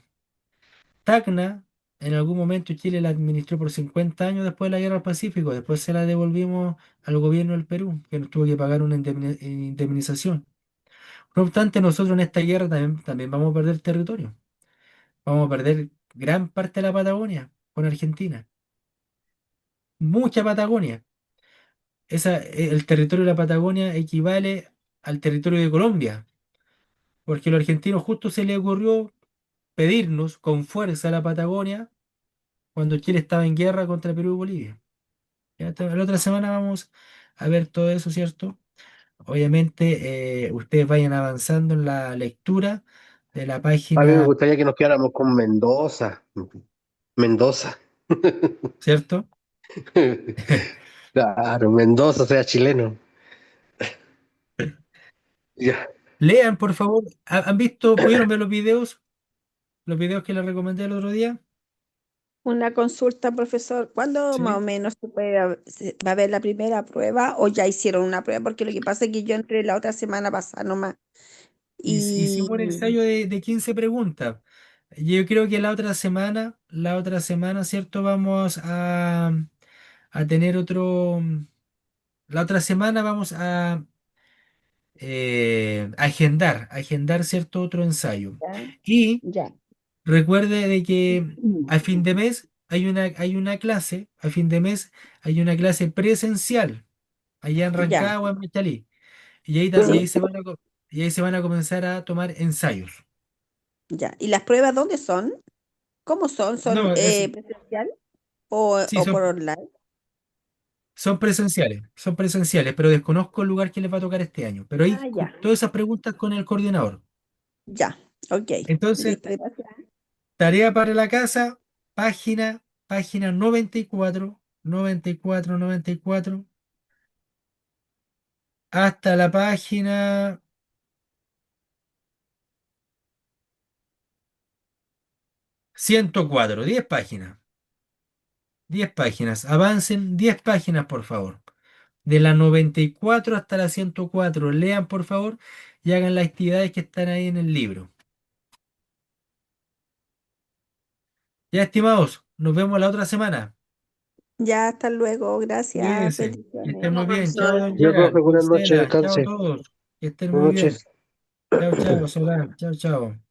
Tacna, en algún momento Chile la administró por 50 años después de la Guerra del Pacífico. Después se la devolvimos al gobierno del Perú, que nos tuvo que pagar una indemnización. No obstante, nosotros en esta guerra también vamos a perder territorio. Vamos a perder gran parte de la Patagonia con Argentina. Mucha Patagonia. El territorio de la Patagonia equivale al territorio de Colombia, porque a los argentinos justo se les ocurrió pedirnos con fuerza la Patagonia cuando Chile estaba en guerra contra Perú y Bolivia. Ya, la otra semana vamos a ver todo eso, ¿cierto? Obviamente, ustedes vayan avanzando en la lectura de la A mí me página, gustaría que nos quedáramos con Mendoza. Mendoza. ¿cierto? Claro, Mendoza sea chileno. Ya. Lean, por favor. ¿Han visto, pudieron ver los videos? Los videos que les recomendé el otro día. Una consulta, profesor. ¿Cuándo más o Sí. menos se va a ver la primera prueba o ya hicieron una prueba? Porque lo que pasa es que yo entré la otra semana pasada nomás. Hicimos Y un ensayo de 15 preguntas. Yo creo que la otra semana, ¿cierto? Vamos a tener otro. La otra semana vamos a agendar, ¿cierto? Otro ensayo. ya, Y ya, recuerde de que a fin de mes hay una clase presencial allá en ya, Rancagua, en Machalí. Y ahí, y ahí sí, se van a comenzar a tomar ensayos. ya. ¿Y las pruebas dónde son? ¿Cómo son? ¿Son No, presencial sí, o por online? son presenciales, pero desconozco el lugar que les va a tocar este año. Pero ahí Ah, ya, todas esas preguntas con el coordinador. ya, ok, Entonces, listo, gracias. tarea para la casa, página 94, 94, 94, hasta la página 104, 10 páginas. 10 páginas. Avancen 10 páginas, por favor. De la 94 hasta la 104. Lean, por favor, y hagan las actividades que están ahí en el libro. Ya, estimados, nos vemos la otra semana. Ya, hasta luego. Gracias. Cuídense. Que estén Bendiciones. muy No, bien. Chao, profesor. don Ya, Gerard. profe, buenas noches, Estela. Chao a descanse. todos. Que estén Buenas muy bien. noches. Chao, chao, Solán. Chao, chao.